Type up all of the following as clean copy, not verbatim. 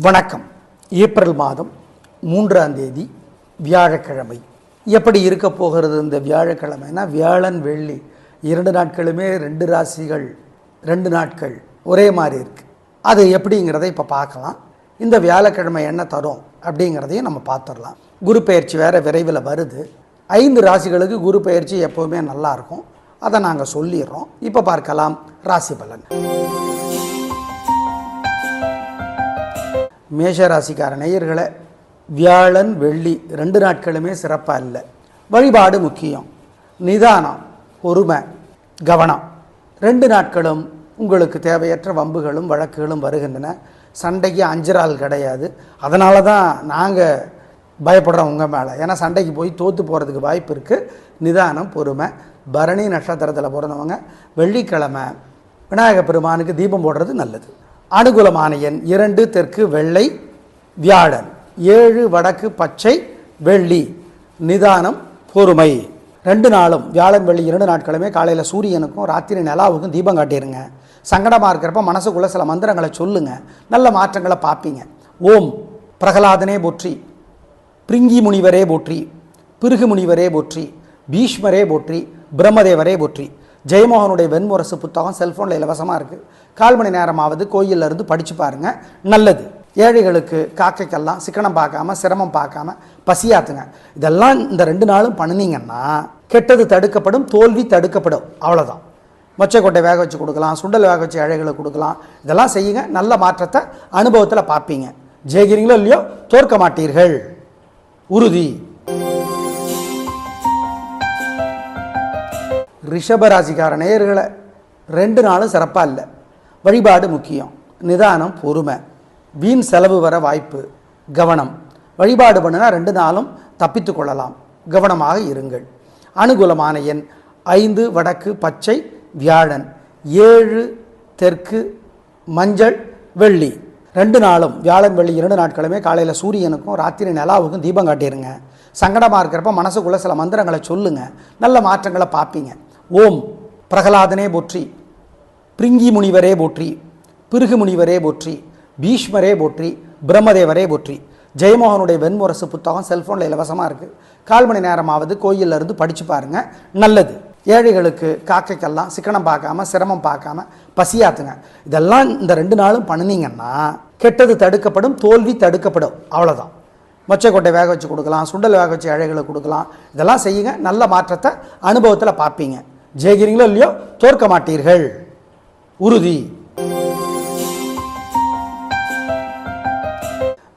வணக்கம். ஏப்ரல் மாதம் 3ஆம் தேதி வியாழக்கிழமை. எப்படி இருக்க போகிறது இந்த வியாழக்கிழமைனா, வியாழன் வெள்ளி 2 நாட்களுமே 2 ராசிகள் 2 நாட்கள் ஒரே மாதிரி இருக்குது. அது எப்படிங்கிறத இப்போ பார்க்கலாம். இந்த வியாழக்கிழமை என்ன தரும் அப்படிங்கிறதையும் நம்ம பார்த்துடலாம். குரு பெயர்ச்சி வேறு விரைவில் வருது. 5 ராசிகளுக்கு குரு பெயர்ச்சி எப்போவுமே நல்லாயிருக்கும். அதை நாங்கள் சொல்லிடுறோம். இப்போ பார்க்கலாம் ராசி பலன். மேஷ ராசிக்கார நேயர்களை, வியாழன் வெள்ளி 2 நாட்களுமே சிறப்பாக இல்லை. வழிபாடு முக்கியம். நிதானம், பொறுமை, கவனம். 2 நாட்களும் உங்களுக்கு தேவையற்ற வம்புகளும் வழக்குகளும் வருகின்றன. சண்டைக்கு அஞ்சரால் கிடையாது. அதனால தான் நாங்கள் பயப்படுறோம் உங்கள் மேலே. ஏன்னா சண்டைக்கு போய் தோற்று போகிறதுக்கு வாய்ப்பு இருக்குது. நிதானம், பொறுமை. பரணி நட்சத்திரத்தில் பிறந்தவங்க வெள்ளிக்கிழமை விநாயக பெருமானுக்கு தீபம் போடுறது நல்லது. அனுகூலமான எண் 2 தெற்கு வெள்ளை, வியாழன் 7 வடக்கு பச்சை, வெள்ளி. நிதானம், பொறுமை. 2 நாளும் வியாழன் வெள்ளி 2 நாட்களுமே காலையில் சூரியனுக்கும் ராத்திரி நிலாவுக்கும் தீபம் காட்டிடுங்க. சங்கடமாக இருக்கிறப்ப மனசுக்குள்ளே சில மந்திரங்களை சொல்லுங்கள். நல்ல மாற்றங்களை பார்ப்பீங்க. ஓம் பிரகலாதனே போற்றி, பிரிங்கி முனிவரே போற்றி, பிருகு முனிவரே போற்றி, பீஷ்மரே போற்றி, பிரம்மதேவரே போற்றி. ஜெயமோகனுடைய வெண்முரசு புத்தகம் செல்ஃபோனில் இலவசமாக இருக்குது. 1/4 மணி நேரமாவது கோயிலில் இருந்து படித்து பாருங்கள், நல்லது. ஏழைகளுக்கு காக்கைக்கெல்லாம் சிக்கனம் பார்க்காம சிரமம் பார்க்காம பசியாத்துங்க. இதெல்லாம் இந்த 2 நாளும் பண்ணினீங்கன்னா கெட்டது தடுக்கப்படும், தோல்வி தடுக்கப்படும். அவ்வளோதான். மொச்சைக்கொட்டை வேக வச்சு கொடுக்கலாம், சுண்டல் வேக வச்சு ஏழைகளுக்கு கொடுக்கலாம். இதெல்லாம் செய்யுங்க. நல்ல மாற்றத்தை அனுபவத்தில் பார்ப்பீங்க. ஜெயிக்கிறீங்களோ இல்லையோ, தோற்க மாட்டீர்கள், உறுதி. ரிஷபராசிக்கார நேயர்களை, 2 நாளும் சிறப்பாக இல்லை. வழிபாடு முக்கியம். நிதானம், பொறுமை. வீண் செலவு வர வாய்ப்பு, கவனம். வழிபாடு பண்ணினா 2 நாளும் தப்பித்து கொள்ளலாம். கவனமாக இருங்கள். அனுகூலமான எண் 5 வடக்கு பச்சை, வியாழன் 7 தெற்கு மஞ்சள், வெள்ளி. 2 நாளும் வியாழன் வெள்ளி 2 நாட்களுமே காலையில் சூரியனுக்கும் ராத்திரி நிலாவுக்கும் தீபம் காட்டிடுங்க. சங்கடமாக இருக்கிறப்ப மனசுக்குள்ளே சில மந்திரங்களை சொல்லுங்கள். நல்ல மாற்றங்களை பார்ப்பீங்க. ஓம் பிரகலாதனே போற்றி, பிரிங்கி முனிவரே போற்றி, பிருகு முனிவரே போற்றி, பீஷ்மரே போற்றி, பிரம்மதேவரே போற்றி. ஜெயமோகனுடைய வெண்முரசு புத்தகம் செல்ஃபோனில் இலவசமாக இருக்குது. 1/4 மணி நேரமாவது கோயிலில் இருந்து படித்து பாருங்கள், நல்லது. ஏழைகளுக்கு காக்கைக்கெல்லாம் சிக்கனம் பார்க்காம சிரமம் பார்க்காம பசியாத்துங்க. இதெல்லாம் இந்த 2 நாளும் பண்ணினீங்கன்னா கெட்டது தடுக்கப்படும், தோல்வி தடுக்கப்படும். அவ்வளோதான். மொச்சைக்கொட்டை வேக வச்சு கொடுக்கலாம், சுண்டல் வேக வச்சு ஏழைகளுக்கு கொடுக்கலாம். இதெல்லாம் செய்யுங்க. நல்ல மாற்றத்தை அனுபவத்தில் பார்ப்பீங்க. ஜெயிக்கிறீங்களோ இல்லையோ, தோற்க மாட்டீர்கள், உறுதி.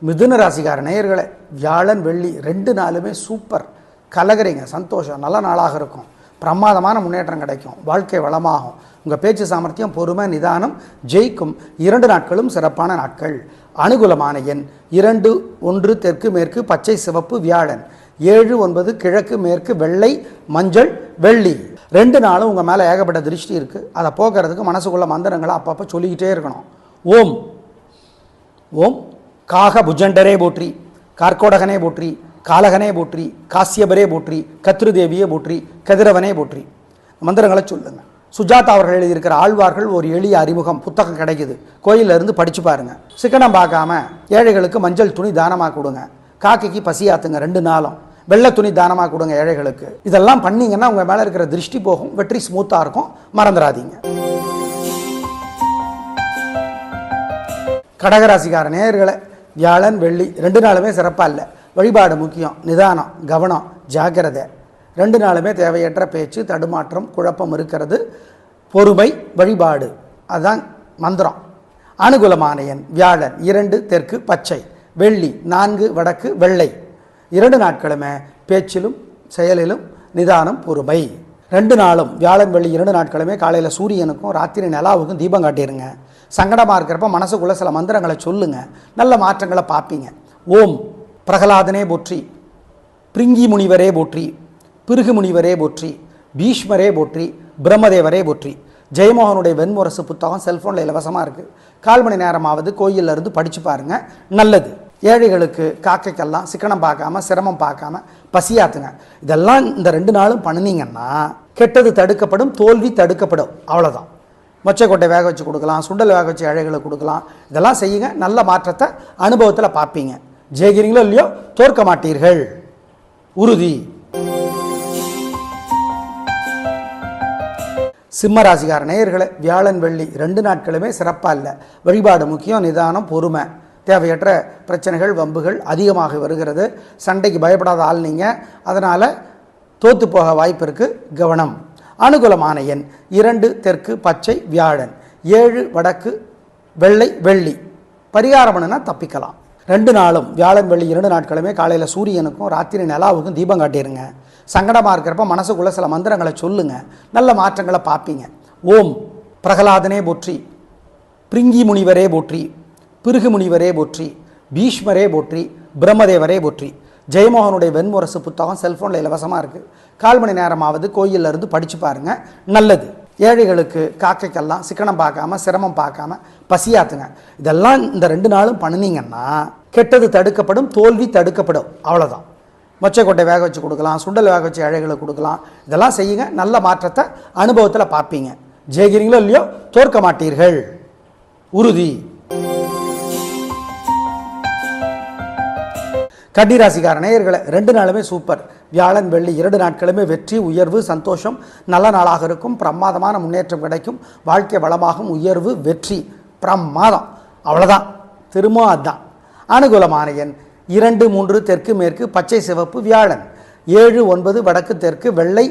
மிதுன ராசிக்கார நேயர்களை, வியாழன் வெள்ளி 2 நாளுமே சூப்பர். கலகரிங்க, சந்தோஷம், நல்ல நாளாக இருக்கும். பிரமாதமான முன்னேற்றம் கிடைக்கும். வாழ்க்கை வளமாகும். உங்கள் பேச்சு சாமர்த்தியம், பொறுமை, நிதானம் ஜெயிக்கும். 2 நாட்களும் சிறப்பான நாட்கள். அனுகூலமான எண் 2 1 தெற்கு மேற்கு பச்சை சிவப்பு, வியாழன் 7 9 கிழக்கு மேற்கு வெள்ளை மஞ்சள், வெள்ளி. 2 நாளும் உங்கள் மேலே ஏகப்பட்ட திருஷ்டி இருக்குது. அதை போக்குறதுக்கு மனசுக்குள்ள மந்திரங்களை அப்பப்போ சொல்லிக்கிட்டே இருக்கணும். ஓம் ஓம் காக புஜண்டரே போற்றி, கார்கோடகனே போற்றி, காலகனே போற்றி, காசியபரே போற்றி, கத்ருதேவியே போற்றி, கதிரவனே போற்றி. மந்திரங்களை சொல்லுங்கள். சுஜாதா அவர்கள் எழுதியிருக்கிற ஆழ்வார்கள் ஒரு எளிய அறிமுகம் புத்தகம் கிடைக்குது. கோயிலில் இருந்து படித்து பாருங்கள். சிக்கனம் பார்க்காம ஏழைகளுக்கு மஞ்சள் துணி தானமாக கொடுங்க. காக்கைக்கு பசியாத்துங்க. 2 நாளும் வெள்ளை துணி தானமாக கொடுங்க ஏழைகளுக்கு. இதெல்லாம் பண்ணிங்கன்னா உங்கள் மேலே இருக்கிற திருஷ்டி போகும். வெற்றி ஸ்மூத்தாக இருக்கும். மறந்துடாதீங்க. கடகராசிக்கார நேயர்களை, வியாழன் வெள்ளி 2 நாளுமே சிறப்பாக இல்லை. வழிபாடு முக்கியம். நிதானம், கவனம், ஜாக்கிரதை. 2 நாளுமே தேவையற்ற பேச்சு, தடுமாற்றம், குழப்பம் இருக்கிறது. பொறுமை, வழிபாடு, அதுதான் மந்திரம். அனுகூலமான எண் வியாழன் 2 தெற்கு பச்சை, வெள்ளி 4 வடக்கு வெள்ளை. 2 நாட்களுமே பேச்சிலும் செயலிலும் நிதானம், பொறுமை. 2 நாளும் வியாழன் வெள்ளி 2 நாட்களுமே காலையில் சூரியனுக்கும் ராத்திரி நிலாவுக்கும் தீபம் காட்டிடுங்க. சங்கடமாக இருக்கிறப்ப மனசுக்குள்ளே சில மந்திரங்களை சொல்லுங்கள். நல்ல மாற்றங்களை பார்ப்பீங்க. ஓம் பிரகலாதனே போற்றி, பிரிங்கி முனிவரே போற்றி, பிருகு முனிவரே போற்றி, பீஷ்மரே போற்றி, பிரம்மதேவரே போற்றி. ஜெயமோகனுடைய வெண்முரசு புத்தகம் செல்ஃபோனில் இலவசமாக இருக்குது. 1/4 மணி நேரமாவது கோயிலில் இருந்து படித்து பாருங்கள், நல்லது. ஏழைகளுக்கு காக்கைக்கெல்லாம் சிக்கனம் பார்க்காம சிரமம் பார்க்காம பசியாத்துங்க. இதெல்லாம் இந்த 2 நாளும் பண்ணினீங்கன்னா கெட்டது தடுக்கப்படும், தோல்வி தடுக்கப்படும். அவ்வளோதான். மொச்சைக்கொட்டை வேக வச்சு கொடுக்கலாம், சுண்டல் வேக வச்சு ஏழைகளை கொடுக்கலாம். இதெல்லாம் செய்யுங்க, நல்ல மாற்றத்தை அனுபவத்தில் பார்ப்பீங்க. ஜெயிக்கிறீங்களோ இல்லையோ தோற்க மாட்டீர்கள், உறுதி. சிம்ம ராசிக்கார நேயர்களே, வியாழன் வெள்ளி 2 நாட்களுமே சிறப்பாக இல்லை. வழிபாடு முக்கியம், நிதானம், பொறுமை. தேவையற்ற பிரச்சனைகள் வம்புகள் அதிகமாக வருகிறது. சண்டைக்கு பயப்படாத ஆள் நீங்கள், அதனால் தோற்று போக வாய்ப்பு இருக்குது, கவனம். அனுகூலமான எண் 2 தெற்கு பச்சை வியாழன், 7 வடக்கு வெள்ளை வெள்ளி. பரிகாரம் பண்ணுனா தப்பிக்கலாம். 2 நாளும் வியாழன் வெள்ளி 2 நாட்களுமே காலையில் சூரியனுக்கும் ராத்திரி நிலாவுக்கும் தீபம் காட்டிடுங்க. சங்கடமாக இருக்கிறப்ப மனசுக்குள்ளே சில மந்திரங்களை சொல்லுங்கள், நல்ல மாற்றங்களை பார்ப்பீங்க. ஓம் பிரகலாதனே போற்றி, பிரிங்கி முனிவரே போற்றி, பிருகு முனிவரே போற்றி, பீஷ்மரே போற்றி, பிரம்மதேவரே போற்றி. ஜெயமோகனுடைய வெண்முரசு புத்தகம் செல்ஃபோனில் இலவசமாக இருக்குது. 1/4 மணி நேரமாவது கோயிலில் இருந்து படித்து பாருங்கள், நல்லது. ஏழைகளுக்கு காக்கைக்கெல்லாம் சிக்கனம் பார்க்காம சிரமம் பார்க்காம பசியாத்துங்க. இதெல்லாம் இந்த 2 நாளும் பண்ணினீங்கன்னா கெட்டது தடுக்கப்படும், தோல்வி தடுக்கப்படும், அவ்வளோதான். மொச்சைக்கொட்டை வேக வச்சு கொடுக்கலாம், சுண்டல் வேக வச்சு ஏழைகளுக்கு கொடுக்கலாம். இதெல்லாம் செய்யுங்க, நல்ல மாற்றத்தை அனுபவத்தில் பார்ப்பீங்க. ஜெயிக்கிறீங்களோ இல்லையோ தோற்க மாட்டீர்கள், உறுதி. கன்னி ராசிக்கார நேயர்களே, 2 நாளுமே சூப்பர். வியாழன் வெள்ளி 2 நாட்களுமே வெற்றி, உயர்வு, சந்தோஷம், நல்ல நாளாக இருக்கும். பிரமாதமான முன்னேற்றம் கிடைக்கும். வாழ்க்கை வளமாகும், உயர்வு, வெற்றி, பிரமாதம், அவ்வளோதான். திரும்ப அதுதான். அனுகூலமான எண் 2 3 தெற்கு மேற்கு பச்சை சிவப்பு வியாழன், 7 9 வடக்கு தெற்கு வெள்ளை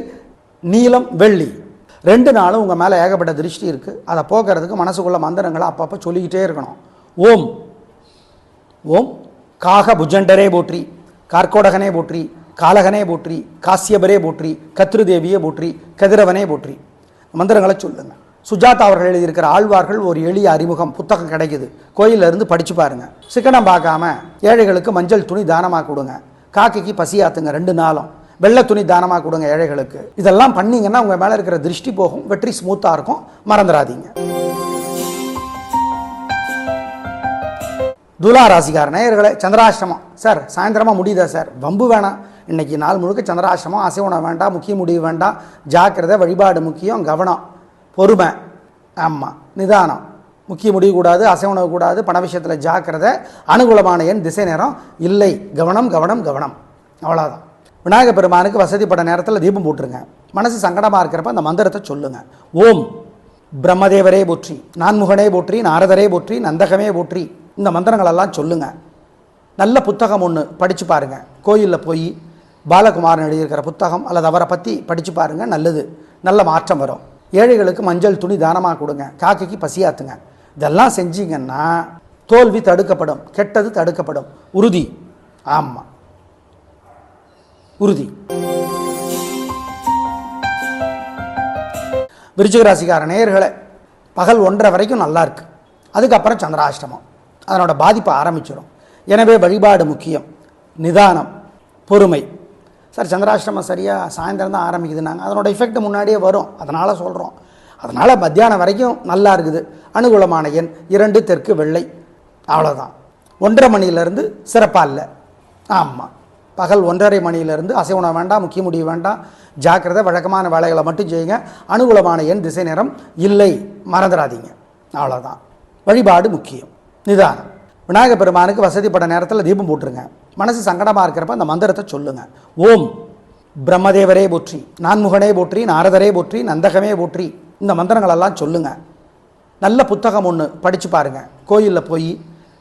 நீலம் வெள்ளி. 2 நாளும் உங்கள் மேலே ஏகப்பட்ட திருஷ்டி இருக்குது. அதை போக்குறதுக்கு மனசுக்குள்ள மந்திரங்களை அப்பப்போ சொல்லிக்கிட்டே இருக்கணும். ஓம் ஓம் காக புஜண்டரே போற்றி, கார்கோடகனே போற்றி, காலகனே போற்றி, காசியபரே போற்றி, கத்ருதேவியே போற்றி, கதிரவனே போற்றி. மந்திரங்களை சொல்லுங்கள். சுஜாதா அவர்கள் எழுதியிருக்கிற ஆழ்வார்கள் ஒரு எளிய அறிமுகம் புத்தகம் கிடைக்குது, கோயிலில் இருந்து படித்து பாருங்கள். சிக்கனம் பார்க்காம ஏழைகளுக்கு மஞ்சள் துணி தானமாக கொடுங்க. காக்கைக்கு பசியாத்துங்க 2 நாளும். வெள்ளை துணி தானமாக கொடுங்க ஏழைகளுக்கு. இதெல்லாம் பண்ணிங்கன்னா உங்கள் மேலே இருக்கிற திருஷ்டி போகும், வெற்றி ஸ்மூத்தாக இருக்கும், மறந்துடாதீங்க. துலா ராசிக்கார நேயர்களே, சந்திராஷ்டமம் சார் சாயந்தரமாக முடியுதா சார்? வம்பு வேணாம். இன்றைக்கி நாள் முழுக்க சந்திராஷ்டமம். அசைவனம் வேண்டாம், முக்கிய முடிவு வேண்டாம். ஜாக்கிரதை, வழிபாடு முக்கியம், கவனம், பொறுமை, ஆமாம், நிதானம். முக்கிய முடிவு கூடாது, அசைவனவு கூடாது, பண விஷயத்தில் ஜாக்கிரதை. அனுகூலமான எண் திசை நேரம் இல்லை, கவனம் கவனம் கவனம், அவ்வளோதான். விநாயகர் பெருமானுக்கு வசதிப்பட்ட நேரத்தில் தீபம் போட்டுருங்க. மனசு சங்கடமாக இருக்கிறப்ப அந்த மந்திரத்தை சொல்லுங்கள். ஓம் பிரம்மதேவரே போற்றி, நான்முகனே போற்றி, நாரதரே போற்றி, நந்தகமே போற்றி. இந்த மந்திரங்களெல்லாம் சொல்லுங்கள். நல்ல புத்தகம் ஒன்று படித்து பாருங்கள். கோயிலில் போய் பாலகுமாரன் எழுதியிருக்கிற புத்தகம் அல்லது அவரை பற்றி படித்து பாருங்கள், நல்லது, நல்ல மாற்றம் வரும். ஏழைகளுக்கு மஞ்சள் துணி தானமாக கொடுங்க. காக்கைக்கு பசியாத்துங்க. இதெல்லாம் செஞ்சீங்கன்னா தோல்வி தடுக்கப்படும், கெட்டது தடுக்கப்படும், உறுதி. ஆமாம், உறுதி. விருச்சிக ராசிக்கார நேயர்களே, பகல் 1:30 வரைக்கும் நல்லா இருக்கு. அதுக்கப்புறம் சந்திராஷ்டமம், அதனோட பாதிப்பை ஆரம்பிச்சிடும். எனவே வழிபாடு முக்கியம், நிதானம், பொறுமை. சார் சந்திராஷ்டமம் சரியாக சாயந்தரம் தான் ஆரம்பிக்குதுன்னாங்க. அதனோட எஃபெக்ட் முன்னாடியே வரும், அதனால் சொல்கிறோம். அதனால் மத்தியானம் வரைக்கும் நல்லா இருக்குது. அனுகூலமான எண் 2 தெற்கு வெள்ளை, அவ்வளோதான். 1:30 மணியிலேருந்து சிறப்பாக இல்லை. ஆமாம், பகல் 1:30 மணியிலேருந்து அசைவனம் வேண்டாம், முக்கிய முடிவு வேண்டாம், ஜாக்கிரதை, வழக்கமான வேலைகளை மட்டும் செய்யுங்க. அனுகூலமான எண் திசை நேரம் இல்லை, மறந்துடாதீங்க, அவ்வளோதான். வழிபாடு முக்கியம், நிதானம். விநாயகர் பெருமானுக்கு வசதிப்பட்ட நேரத்தில் தீபம் போட்டுருங்க. மனசு சங்கடமாக இருக்கிறப்ப அந்த மந்திரத்தை சொல்லுங்கள். ஓம் பிரம்மதேவரே போற்றி, நான்முகனே போற்றி, நாரதரே போற்றி, நந்தகமே போற்றி. இந்த மந்திரங்களெல்லாம் சொல்லுங்கள். நல்ல புத்தகம் ஒன்று படித்து பாருங்கள். கோயிலில் போய்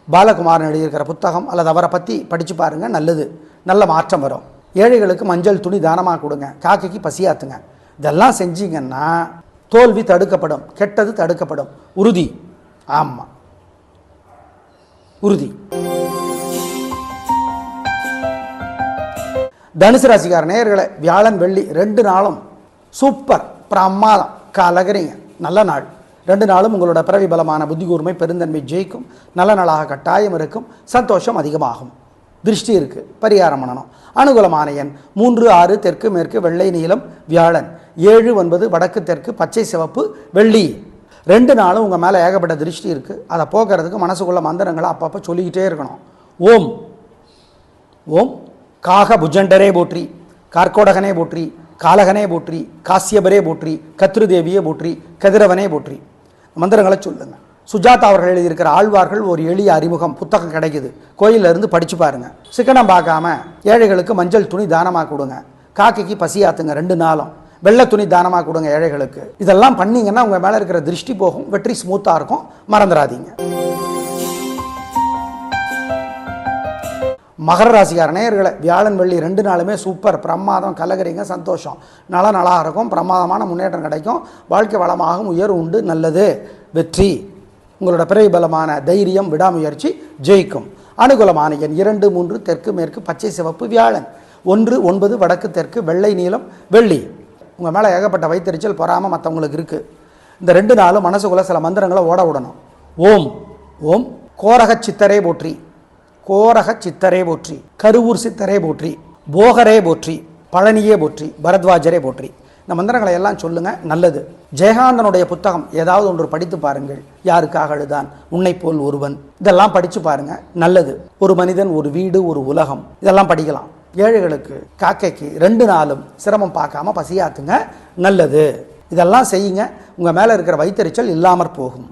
பாலகுமாரன் எழுதியிருக்கிற புத்தகம் அல்லது அவரை பற்றி படித்து பாருங்கள், நல்லது, நல்ல மாற்றம் வரும். ஏழைகளுக்கு மஞ்சள் துணி தானமாக கொடுங்க. காக்கைக்கு பசியாத்துங்க. இதெல்லாம் செஞ்சீங்கன்னா தோல்வி தடுக்கப்படும், கெட்டது தடுக்கப்படும், உறுதி. ஆமாம், உறுதி. தனுசு ராசிக்கார நேயர்களே, வியாழன் வெள்ளி 2 நாளும் சூப்பர், பிரமாதம், கலகரிங்க, நல்ல நாள். 2 நாளும் உங்களோட பிறவி பலமான புத்தி கூர்மை பெருந்தன்மை ஜெயிக்கும். நல்ல நாளாக கட்டாயம் இருக்கும். சந்தோஷம் அதிகமாகும். திருஷ்டி இருக்குது, பரிகாரம் பண்ணணும். அனுகூலமான எண் 3 6 தெற்கு மேற்கு வெள்ளை நீலம் வியாழன், 7 9 வடக்கு தெற்கு பச்சை சிவப்பு வெள்ளி. 2 நாளும் உங்கள் மேலே ஏகப்பட்ட திருஷ்டி இருக்குது. அதை போக்குறதுக்கு மனசுக்குள்ள மந்திரங்களை அப்பப்போ சொல்லிக்கிட்டே இருக்கணும். ஓம் ஓம் காக புஜண்டரே போற்றி, கார்கோடகனே போற்றி, காலகனே போற்றி, காசியபரே போற்றி, கத்ருதேவியே போற்றி, கதிரவனே போற்றி. மந்திரங்களை சொல்லுங்க. சுஜாதா அவர்கள் எழுதியிருக்கிற ஆழ்வார்கள் ஒரு எளிய அறிமுகம் புத்தகம் கிடைக்குது, கோயிலில் இருந்து படித்து பாருங்கள். சிக்கனம் பார்க்காம ஏழைகளுக்கு மஞ்சள் துணி தானமாக கொடுங்க. காக்கைக்கு பசியாத்துங்க 2 நாளும். வெள்ளை துணி தானமாக கொடுங்க ஏழைகளுக்கு. இதெல்லாம் பண்ணீங்கன்னா உங்கள் மேலே இருக்கிற திருஷ்டி போகும், வெற்றி ஸ்மூத்தாக இருக்கும். மறந்துடாதீங்க. மகர ராசிக்கார நேயர்களை, வியாழன் வெள்ளி 2 நாளுமே சூப்பர், பிரமாதம், கலகரிங்க, சந்தோஷம், நல்லா இருக்கும். பிரமாதமான முன்னேற்றம் கிடைக்கும். வாழ்க்கை வளமாகும், உயர்வு உண்டு, நல்லது, வெற்றி. உங்களோட பிறவி பலமான தைரியம், விடாமுயற்சி ஜெயிக்கும். அனுகூலமான எண் 2, 3, தெற்கு மேற்கு, பச்சை சிவப்பு, வியாழன். 1, 9, வடக்கு தெற்கு, வெள்ளை நீலம், வெள்ளி. உங்கள் மேலே ஏகப்பட்ட வைத்தறிச்சல் பொறாமல் மற்றவங்களுக்கு இருக்குது. இந்த 2 நாளும் மனசுக்குள்ளே சில மந்திரங்களை ஓட விடணும். ஓம் ஓம் கோரக சித்தரே போற்றி, கோரக சித்தரே போற்றி, கருவூர் சித்தரே போற்றி, போகரே போற்றி, பழனியே போற்றி, பரத்வாஜரே போற்றி. இந்த மந்திரங்களை எல்லாம் சொல்லுங்க, நல்லது. ஜெயகாந்தனுடைய புத்தகம் ஏதாவது ஒன்று படித்து பாருங்கள். யாருக்காக அழுதான், உன்னை போல் ஒருவன். இதெல்லாம் படித்து பாருங்க, நல்லது. ஒரு மனிதன், ஒரு வீடு, ஒரு உலகம். இதெல்லாம் படிக்கலாம். ஏழைகளுக்கு, காக்கைக்கு 2 நாளும் சிரமம் பார்க்காம பசியாத்துங்க, நல்லது. இதெல்லாம் செய்யுங்க, உங்கள் மேலே இருக்கிற வைத்தறிச்சல் இல்லாமற் போகும்.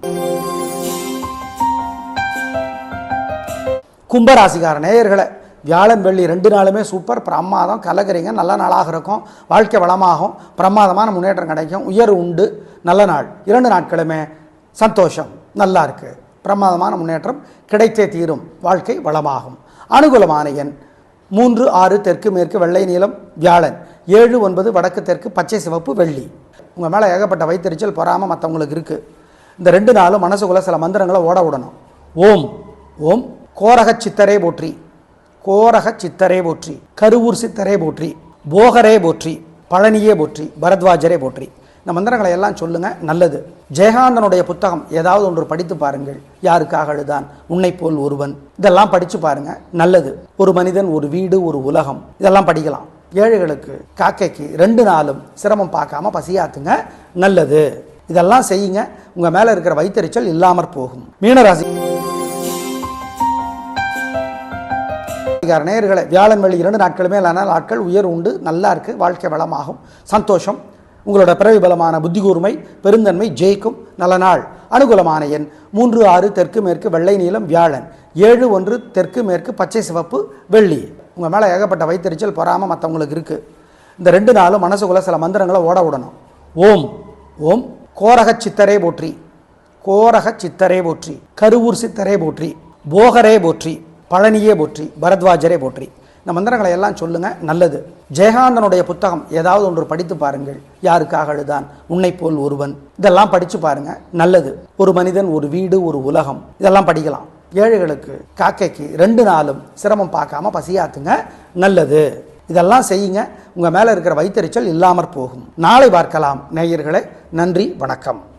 கும்பராசிக்கார நேயர்களை, வியாழன் வெள்ளி 2 நாளுமே சூப்பர், பிரமாதம், கலகரிங்க, நல்ல நாளாக இருக்கும். வாழ்க்கை வளமாகும், பிரமாதமான முன்னேற்றம் கிடைக்கும், உயர்வு உண்டு, நல்ல நாள். 2 நாட்களுமே சந்தோஷம், நல்லா இருக்கு. பிரமாதமான முன்னேற்றம் கிடைத்தே தீரும். வாழ்க்கை வளமாகும். அனுகூலமான எண் 3, 6, தெற்கு மேற்கு, வெள்ளை நீலம், வியாழன். 7, 9, வடக்கு தெற்கு, பச்சை சிவப்பு, வெள்ளி. உங்கள் மேலே ஏகப்பட்ட வைத்தறிச்சல் பொறாமல் மற்றவங்களுக்கு இருக்குது. இந்த 2 நாளும் மனசுக்குள்ளே சில மந்திரங்களை ஓட விடணும். ஓம் ஓம் கோரக சித்தரே போற்றி, கோரக சித்தரே போற்றி, கருவூர் சித்தரே போற்றி, போகரே போற்றி, பழனியே போற்றி, பரத்வாஜரே போற்றி. இந்த மந்திரங்களை எல்லாம் சொல்லுங்க, நல்லது. ஜெயகாந்தனுடைய புத்தகம் ஏதாவது ஒன்று படித்து பாருங்கள். யாருக்காக அழுதான், உன்னை போல் ஒருவன். இதெல்லாம் படித்து பாருங்க, நல்லது. ஒரு மனிதன், ஒரு வீடு, ஒரு உலகம். இதெல்லாம் படிக்கலாம். ஏழைகளுக்கு, காக்கைக்கு 2 நாளும் சிரமம் பார்க்காம பசியாத்துங்க, நல்லது. இதெல்லாம் செய்யுங்க, உங்கள் மேலே இருக்கிற வைத்தறிச்சல் இல்லாமற் போகும். மீனராசி நேயர்களை, வியாழன் வெள்ளி 2 நாட்களுமே நல்ல நாட்கள், உயர்வு உண்டு, நல்லா இருக்கு. வாழ்க்கை வளமாகும், சந்தோஷம். உங்களோட பிறவி பலமான புத்தி கூர்மை, பெருந்தன்மை ஜெயிக்கும், நல்ல நாள். அனுகூலமான எண் 3, 6, தெற்கு மேற்கு, வெள்ளை நீலம், வியாழன். 7, 1, தெற்கு மேற்கு, பச்சை சிவப்பு, வெள்ளி. உங்கள் மேலே ஏகப்பட்ட வைத்தறிச்சல் பொறாமல் மற்றவங்களுக்கு இருக்குது. இந்த 2 நாளும் மனசுக்குள்ளே சில மந்திரங்களை ஓட விடணும். ஓம் ஓம் கோரக சித்தரே போற்றி, கோரக சித்தரே போற்றி, கருவூர் சித்தரே போற்றி, போகரே போற்றி, பழனியே போற்றி, பரத்வாஜரே போற்றி. இந்த மந்திரங்களை எல்லாம் சொல்லுங்க, நல்லது. ஜெயகாந்தனுடைய புத்தகம் ஏதாவது ஒன்று படித்து பாருங்கள். யாருக்காக அழுதான், உன்னை போல் ஒருவன். இதெல்லாம் படித்து பாருங்க, நல்லது. ஒரு மனிதன், ஒரு வீடு, ஒரு உலகம். இதெல்லாம் படிக்கலாம். ஏழைகளுக்கு, காக்கைக்கு 2 நாளும் சிரமம் பார்க்காம பசியாத்துங்க, நல்லது. இதெல்லாம் செய்யுங்க, உங்கள் மேலே இருக்கிற வைத்தறிச்சல் இல்லாமற் போகும். நாளை பார்க்கலாம் நேயர்களே. நன்றி, வணக்கம்.